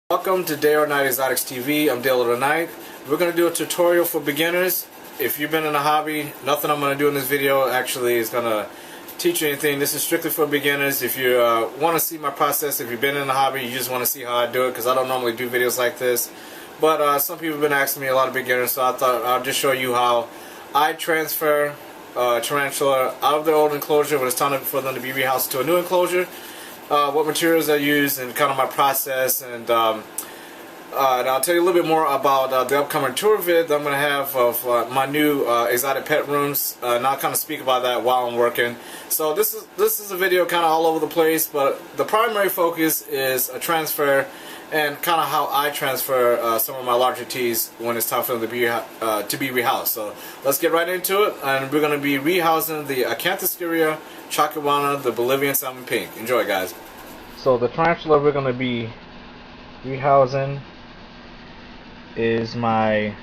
Welcome to Day or Night Exotics TV. I'm Dale of the Night. We're going to do a tutorial for beginners. If you've been in a hobby, nothing I'm going to do in this video actually is going to teach you anything. This is strictly for beginners. If you want to see my process, if you've been in a hobby, you just want to see how I do it, because I don't normally do videos like this. But some people have been asking me, a lot of beginners, so I thought I'll just show you how I transfer tarantula out of their old enclosure when it's time for them to be rehoused to a new enclosure. What materials I use and kind of my process, and I'll tell you a little bit more about the upcoming tour vid that I'm going to have of my new exotic pet rooms, and I'll kind of speak about that while I'm working. So this is a video kind of all over the place, but the primary focus is a transfer and kind of how I transfer some of my larger teas when it's time for them to be rehoused. So let's get right into it, and we're going to be rehousing the Acanthoscurria, chacoana, the Bolivian salmon pink. Enjoy, guys. So the tarantula we're going to be rehousing is my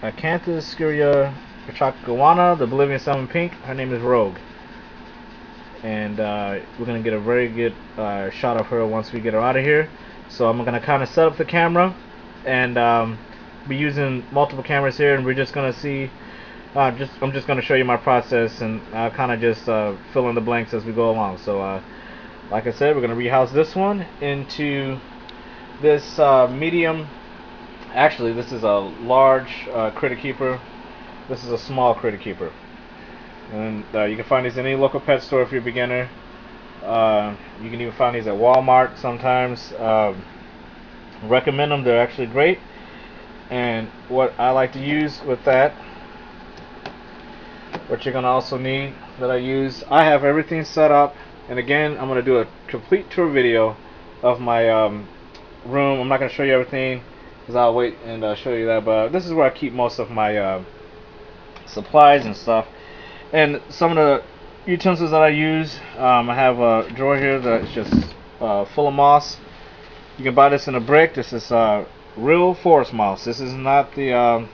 Acanthoscurria chacoana, the Bolivian salmon pink. Her name is Rogue, and we're going to get a very good shot of her once we get her out of here. So I'm going to kind of set up the camera and be using multiple cameras here, and we're just going to see I'm just going to show you my process, and I'll kind of just fill in the blanks as we go along. So like I said, we're going to rehouse this one into this medium. Actually, this is a large critter keeper. This is a small critter keeper, and you can find these in any local pet store if you're a beginner. You can even find these at Walmart sometimes. Recommend them, they're actually great. And what I like to use with that, what you're going to also need that I use, I have everything set up. And again, I'm going to do a complete tour video of my room. I'm not going to show you everything because I'll wait and show you that, but this is where I keep most of my supplies and stuff. And some of the utensils that I use, I have a drawer here that's just full of moss. You can buy this in a brick. This is real forest moss. This is not the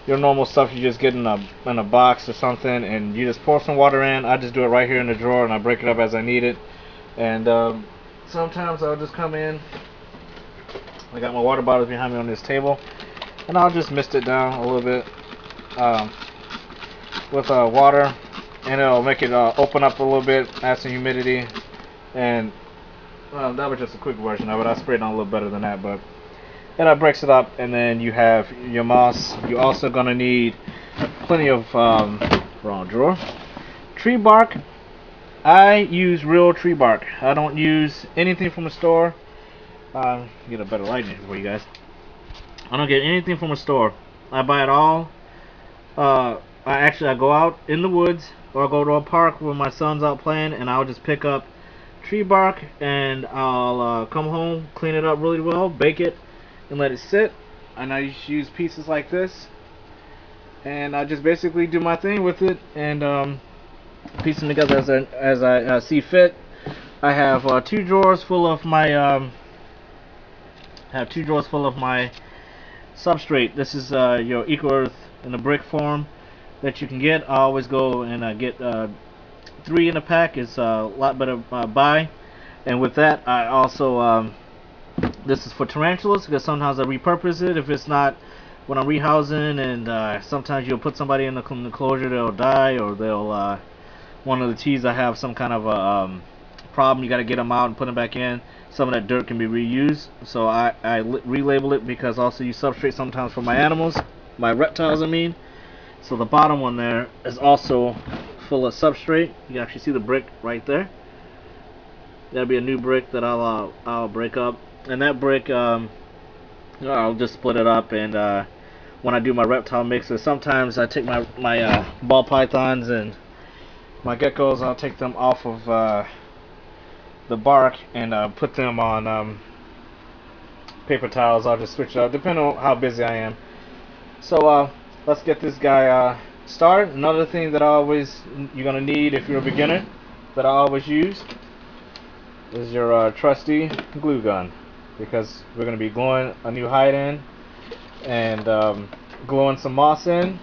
your normal stuff you just get in a box or something, and you just pour some water in. I just do it right here in the drawer, and I break it up as I need it. And sometimes I'll just come in. I got my water bottles behind me on this table, and I'll just mist it down a little bit with water, and it'll make it open up a little bit, add some humidity. And that was just a quick version of it. I sprayed on a little better than that, but it breaks it up. And then you have your moss. You're also gonna need plenty of wrong drawer, tree bark. I use real tree bark. I don't use anything from a store. Get a better lighting for you guys. I don't get anything from a store. I buy it all. I go out in the woods, or I go to a park where my son's out playing, and I'll just pick up tree bark, and I'll come home, clean it up really well, bake it, and let it sit. And I just use pieces like this, and I just basically do my thing with it, and piece them together as I see fit. I have two drawers full of my substrate. This is your Eco Earth in a brick form that you can get. I always go and get 3 in a pack. It's a lot better buy. And with that, I also this is for tarantulas, because sometimes I repurpose it if it's not when I'm rehousing, and sometimes you'll put somebody in the enclosure, they'll die, or they'll one of the teas I have some kind of a problem. You got to get them out and put them back in. Some of that dirt can be reused, so I relabel it, because I also use substrate sometimes for my animals, my reptiles I mean. So the bottom one there is also full of substrate. You can actually see the brick right there. That'll be a new brick that I'll break up, and that brick I'll just split it up. And when I do my reptile mixes, sometimes I take my ball pythons and my geckos, I'll take them off of the bark and put them on paper towels. I'll just switch it up depending on how busy I am. So let's get this guy started. Another thing that you're gonna need if you're a beginner, that I always use, is your trusty glue gun, because we're gonna be gluing a new hide in and gluing some moss in.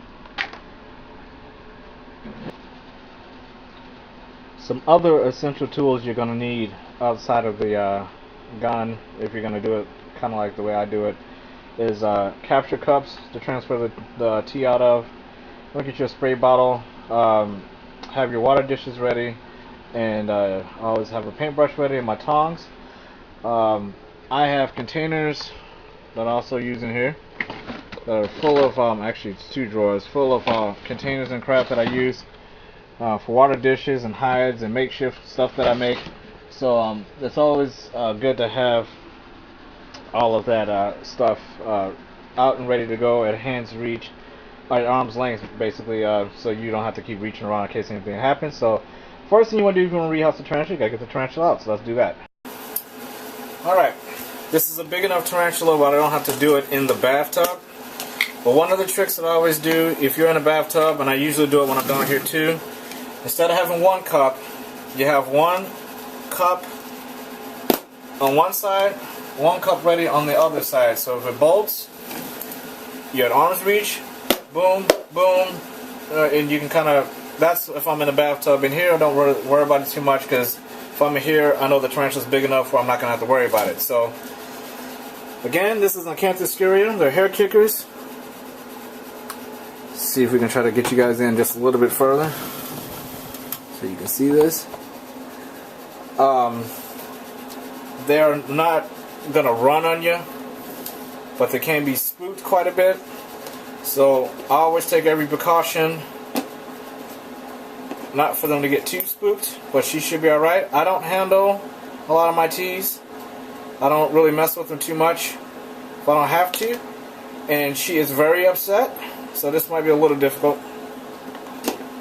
Some other essential tools you're gonna need outside of the gun, if you're gonna do it kind of like the way I do it, is capture cups to transfer the tea out of. Look at your spray bottle. Have your water dishes ready, and I always have a paintbrush ready and my tongs. I have containers that I also use in here that are full of, actually it's 2 drawers, full of containers and crap that I use for water dishes and hides and makeshift stuff that I make. So it's always good to have all of that stuff out and ready to go at hand's reach, at arm's length basically, so you don't have to keep reaching around in case anything happens. So first thing you want to do if you want to rehouse the tarantula, you gotta get the tarantula out, so let's do that. Alright, this is a big enough tarantula but I don't have to do it in the bathtub. But one of the tricks that I always do if you're in a bathtub, and I usually do it when I'm down here too, instead of having 1 cup, you have 1 cup on one side, 1 cup ready on the other side. So if it bolts, you're at arm's reach, boom, boom, and you can kind of, that's if I'm in a bathtub. In here, I don't worry about it too much, because if I'm in here, I know the tarantula's big enough where I'm not going to have to worry about it. So, again, this is Acanthoscurria. They're hair kickers. Let's see if we can try to get you guys in just a little bit further so you can see this. They're not going to run on you, but they can be spooked quite a bit. So I always take every precaution not for them to get too spooked, but she should be alright. I don't handle a lot of my teas. I don't really mess with them too much if I don't have to. And she is very upset, so this might be a little difficult.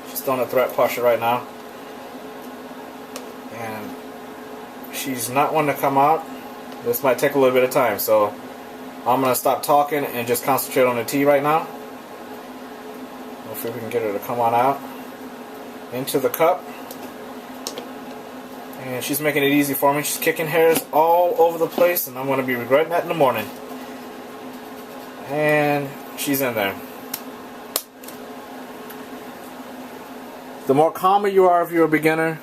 She's still in a threat posture right now. And she's not one to come out. This might take a little bit of time, so I'm going to stop talking and just concentrate on the tea right now. Hopefully we can get her to come on out into the cup. And she's making it easy for me. She's kicking hairs all over the place, and I'm going to be regretting that in the morning. And she's in there. The more calmer you are if you're a beginner,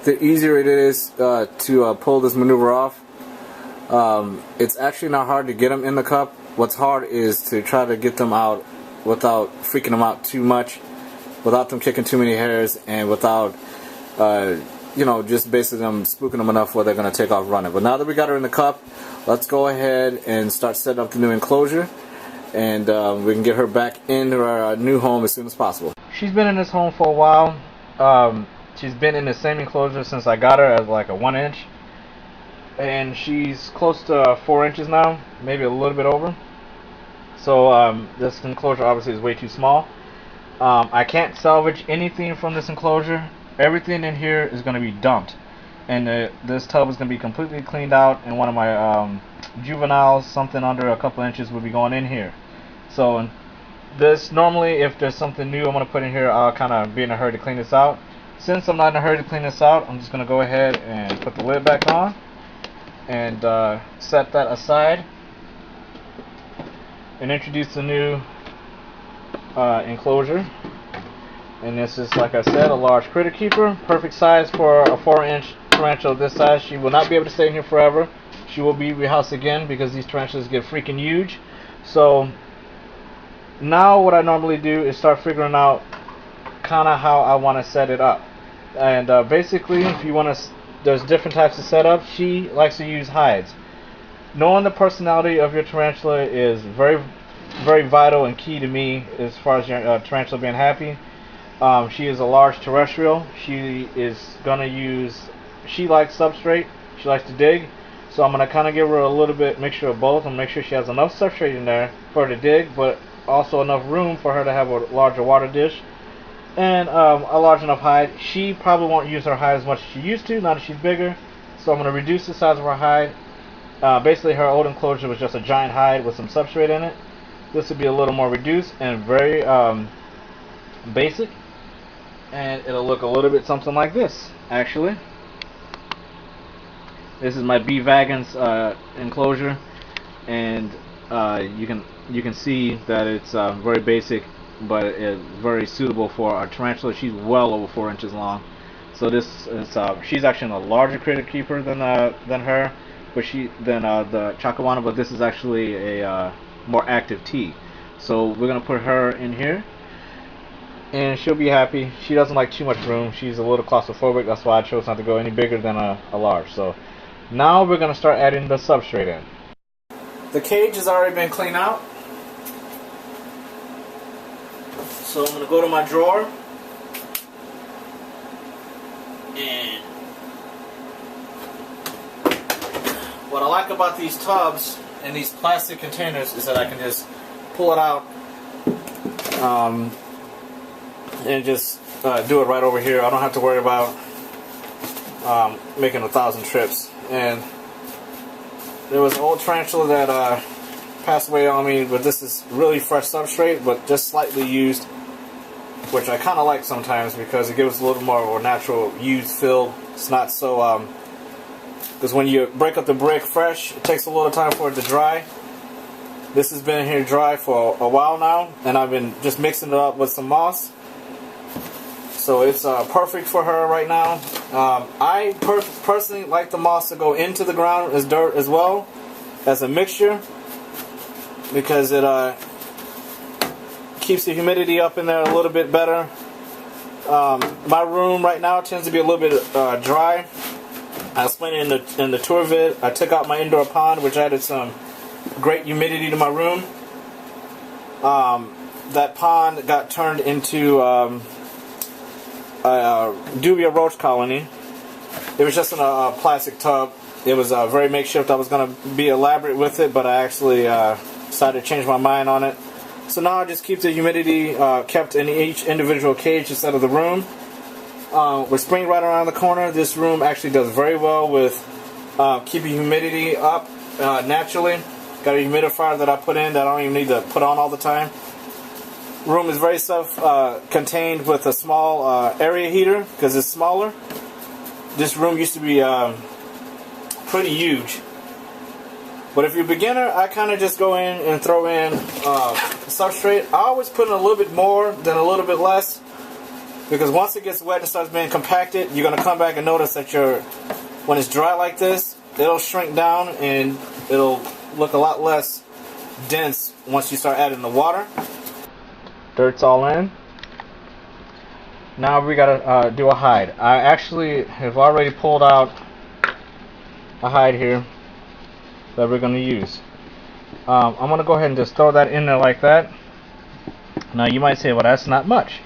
the easier it is to pull this maneuver off. It's actually not hard to get them in the cup. What's hard is to try to get them out without freaking them out too much, without them kicking too many hairs, and without you know, just basically them spooking them enough where they're going to take off running. But now that we got her in the cup, let's go ahead and start setting up the new enclosure, and we can get her back into our new home as soon as possible. She's been in this home for a while. She's been in the same enclosure since I got her as like a 1-inch. And she's close to 4 inches now, maybe a little bit over. So this enclosure obviously is way too small. I can't salvage anything from this enclosure. Everything in here is going to be dumped, and this tub is going to be completely cleaned out, and one of my juveniles, something under a couple inches, will be going in here. So this, normally if there's something new I'm going to put in here, I'll kind of be in a hurry to clean this out. Since I'm not in a hurry to clean this out, I'm just going to go ahead and put the lid back on and set that aside and introduce the new enclosure. And this is, like I said, a large critter keeper, perfect size for a 4-inch tarantula this size. She will not be able to stay in here forever. She will be rehoused again because these tarantulas get freaking huge. So now what I normally do is start figuring out kind of how I want to set it up. And basically, if you want to, there's different types of setup. She likes to use hides. Knowing the personality of your tarantula is very, very vital and key to me as far as your tarantula being happy. She is a large terrestrial. She is gonna use, she likes substrate, she likes to dig, so I'm gonna kind of give her a little bit, mixture of both, and make sure she has enough substrate in there for her to dig, but also enough room for her to have a larger water dish and a large enough hide. She probably won't use her hide as much as she used to now that she's bigger, so I'm gonna reduce the size of her hide. Basically her old enclosure was just a giant hide with some substrate in it. This would be a little more reduced and very basic. And it'll look a little bit something like this, actually. This is my bee wagon's enclosure, and you can see that it's very basic, but it's very suitable for our tarantula. She's well over 4 inches long, so this is she's actually a larger critter keeper than her, than the chacoana, but this is actually a more active tea. So we're gonna put her in here, and she'll be happy. She doesn't like too much room. She's a little claustrophobic. That's why I chose not to go any bigger than a large. So now we're gonna start adding the substrate in. The cage has already been cleaned out. So I'm going to go to my drawer, and what I like about these tubs and these plastic containers is that I can just pull it out and just do it right over here. I don't have to worry about making 1,000 trips. And there was an old tarantula that passed away on me, but this is really fresh substrate, but just slightly used, which I kind of like sometimes because it gives a little more of a natural used feel. It's not so, because when you break up the brick fresh, it takes a little time for it to dry. This has been here dry for a while now, and I've been just mixing it up with some moss. So it's perfect for her right now. I personally like the moss to go into the ground as dirt as well, as a mixture, because it keeps the humidity up in there a little bit better. My room right now tends to be a little bit dry. I explained it in the tour vid. I took out my indoor pond, which added some great humidity to my room. That pond got turned into a dubia roach colony. It was just in a plastic tub. It was very makeshift. I was going to be elaborate with it, but I actually decided to change my mind on it. So now I just keep the humidity kept in each individual cage instead of the room. With spring right around the corner, this room actually does very well with keeping humidity up naturally. Got a humidifier that I put in that I don't even need to put on all the time. Room is very self-contained with a small area heater because it's smaller. This room used to be pretty huge. But if you're a beginner, I kind of just go in and throw in substrate. I always put in a little bit more than a little bit less, because once it gets wet and starts being compacted, you're going to come back and notice that when it's dry like this, it'll shrink down and it'll look a lot less dense once you start adding the water. Dirt's all in. Now we gotta do a hide. I actually have already pulled out a hide here that we're gonna use. I'm gonna go ahead and just throw that in there like that. Now you might say, well, that's not much.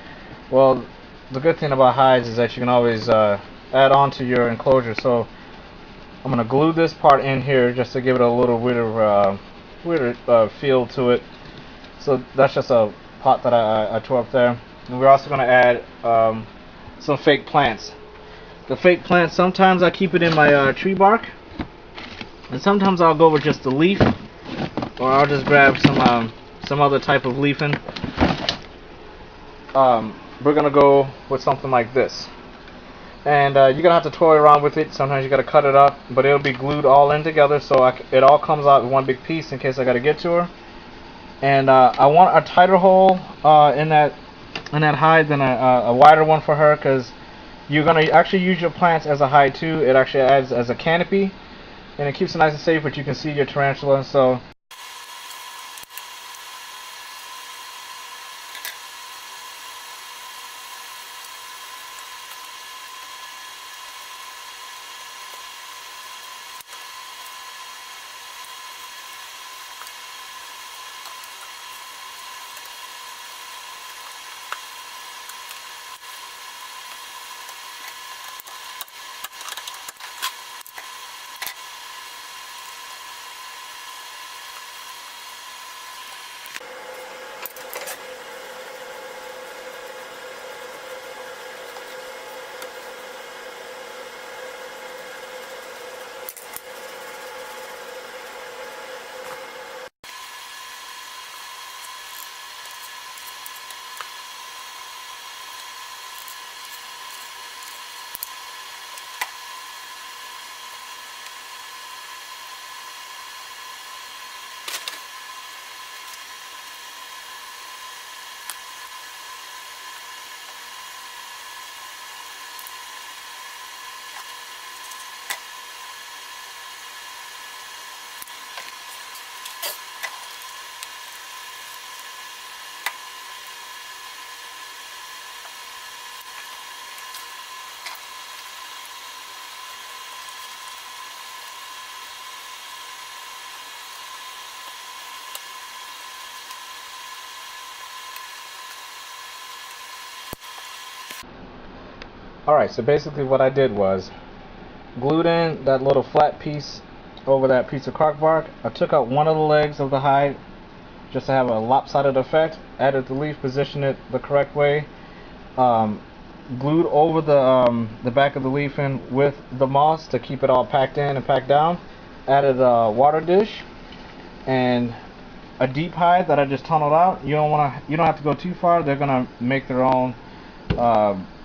Well, the good thing about hides is that you can always add on to your enclosure. So I'm gonna glue this part in here just to give it a little weirder feel to it. So that's just a pot that I tore up there. And we're also going to add some fake plants. The fake plants, sometimes I keep it in my tree bark, and sometimes I'll go with just the leaf, or I'll just grab some other type of leafing. We're going to go with something like this. And you're going to have to toy around with it. Sometimes you got to cut it up, but it'll be glued all in together, so it all comes out in one big piece in case I got to get to her. And I want a tighter hole in that hide than a wider one for her, because you're going to actually use your plants as a hide too. It actually adds as a canopy, and it keeps it nice and safe, but you can see your tarantula. So Alright, so basically what I did was glued in that little flat piece over that piece of cork bark. I took out one of the legs of the hide just to have a lopsided effect. Added the leaf, positioned it the correct way. Glued over the back of the leaf in with the moss to keep it all packed in and packed down. Added a water dish and a deep hide that I just tunneled out. You don't have to go too far. They're gonna make their own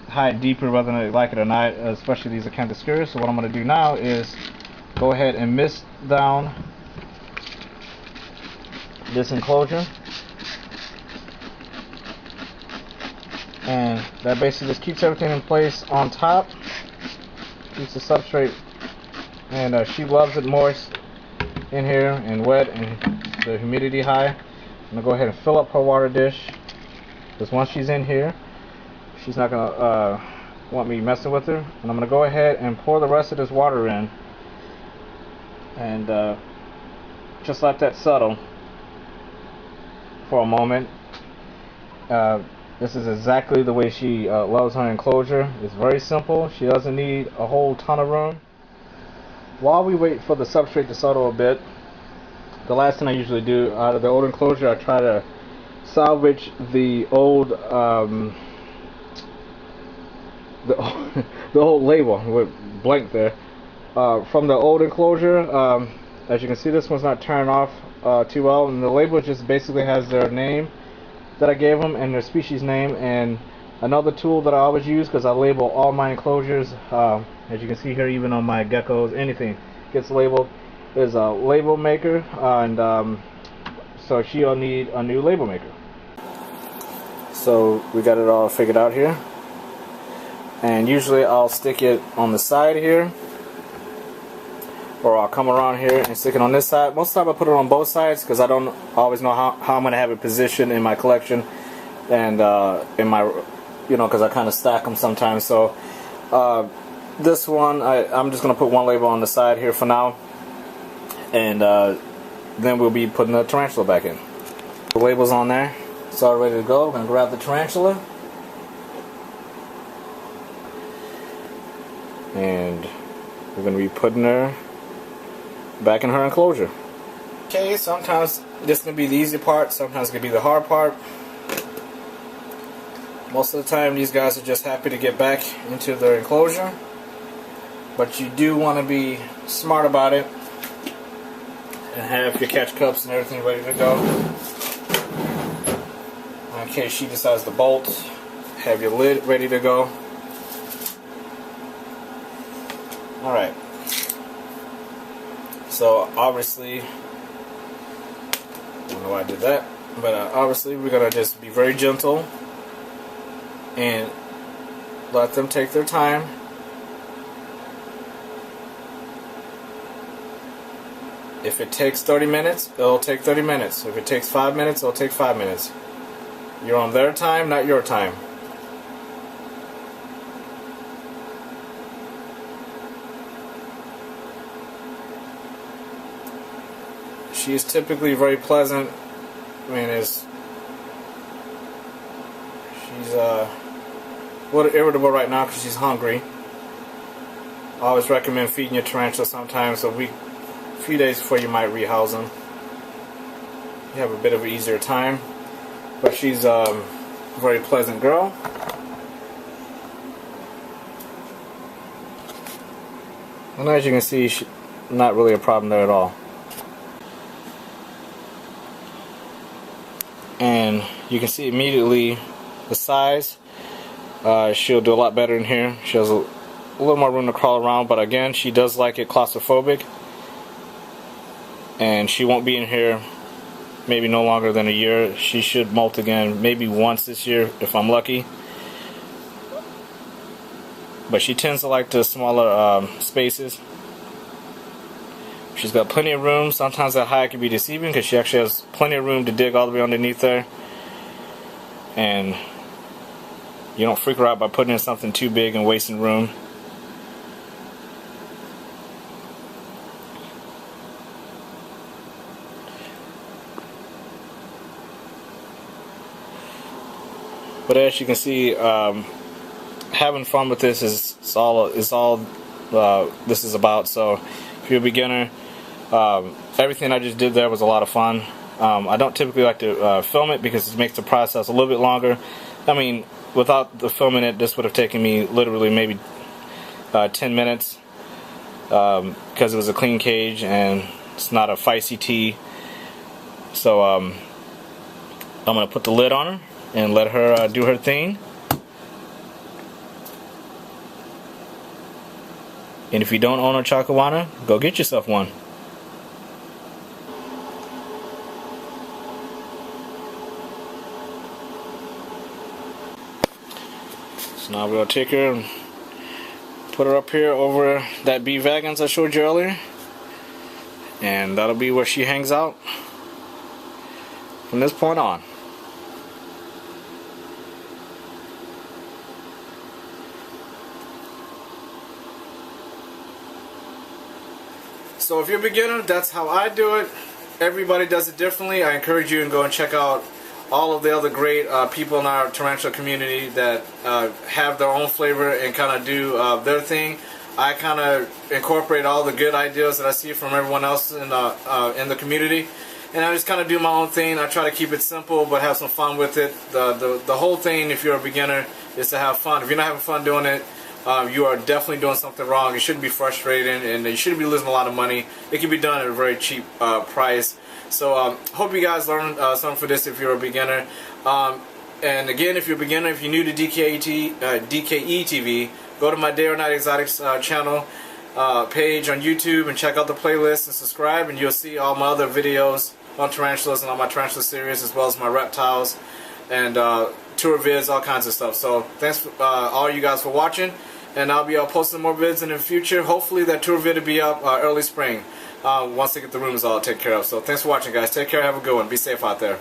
hide deeper whether they like it or not, especially these Acanthoscurria. So what I'm gonna do now is go ahead and mist down this enclosure, and that basically just keeps everything in place on top, keeps the substrate, and she loves it moist in here and wet and the humidity high. I'm gonna go ahead and fill up her water dish, because once she's in here she's not gonna want me messing with her. And I'm gonna go ahead and pour the rest of this water in and just let that settle for a moment. This is exactly the way she loves her enclosure. It's very simple. She doesn't need a whole ton of room. While we wait for the substrate to settle a bit, the last thing I usually do out of the old enclosure, I try to salvage the old the old label with blank there from the old enclosure. As you can see, this one's not turned off too well, and the label just basically has their name that I gave them and their species name. And another tool that I always use, because I label all my enclosures, as you can see here, even on my geckos, anything gets labeled, is a label maker, and so she'll need a new label maker. So we got it all figured out here, and usually I'll stick it on the side here, or I'll come around here and stick it on this side. Most of the time I put it on both sides because I don't always know how I'm going to have it positioned in my collection, and in my, because I kind of stack them sometimes. So this one, I'm just going to put one label on the side here for now, and then we'll be putting the tarantula back in. The label's on there. It's all ready to go. I'm going to grab the tarantula, and we're going to be putting her back in her enclosure. Okay, sometimes this can be the easy part, sometimes it can be the hard part. Most of the time these guys are just happy to get back into their enclosure, but you do want to be smart about it and have your catch cups and everything ready to go in case she decides to bolt. Have your lid ready to go. Alright, so obviously, I don't know why I did that, but obviously we're going to just be very gentle and let them take their time. If it takes 30 minutes, it'll take 30 minutes. If it takes 5 minutes, it'll take 5 minutes. You're on their time, not your time. She's typically very pleasant. I mean, she's a little irritable right now because she's hungry. I always recommend feeding your tarantula sometimes a few days before you might rehouse them. You have a bit of an easier time, but she's a very pleasant girl. And as you can see, not really a problem there at all. And you can see immediately the size. She'll do a lot better in here. She has a little more room to crawl around, but again, she does like it claustrophobic, and she won't be in here maybe no longer than a year. She should molt again maybe once this year if I'm lucky, but she tends to like the smaller spaces. She's got plenty of room. Sometimes that hide can be deceiving because she actually has plenty of room to dig all the way underneath there, and you don't freak her out by putting in something too big and wasting room. But as you can see, having fun with this is all this is about. So if you're a beginner, everything I just did there was a lot of fun. I don't typically like to film it because it makes the process a little bit longer. I mean, without the filming it, this would have taken me literally maybe 10 minutes because it was a clean cage and it's not a feisty tea. So I'm going to put the lid on her and let her do her thing. And if you don't own a chacoana, go get yourself one. So now we're going to take her and put her up here over that bee vagans I showed you earlier. And that'll be where she hangs out from this point on. So if you're a beginner, that's how I do it. Everybody does it differently. I encourage you to go and check out all of the other great people in our tarantula community that have their own flavor and kind of do their thing. I kind of incorporate all the good ideas that I see from everyone else in the community, and I just kind of do my own thing. I try to keep it simple but have some fun with it. The whole thing, if you're a beginner, is to have fun. If you're not having fun doing it, you are definitely doing something wrong. It shouldn't be frustrating, and you shouldn't be losing a lot of money. It can be done at a very cheap price. So hope you guys learned something for this if you're a beginner. And again, if you're a beginner, if you're new to DKE TV, go to my Day or Night Exotics channel page on YouTube and check out the playlist and subscribe, and you'll see all my other videos on tarantulas and all my tarantula series, as well as my reptiles and tour vids, all kinds of stuff. So thanks all you guys for watching, and I'll be posting more vids in the future. Hopefully that tour vid will be up early spring once they get the rooms all taken care of. So thanks for watching, guys. Take care. Have a good one. Be safe out there.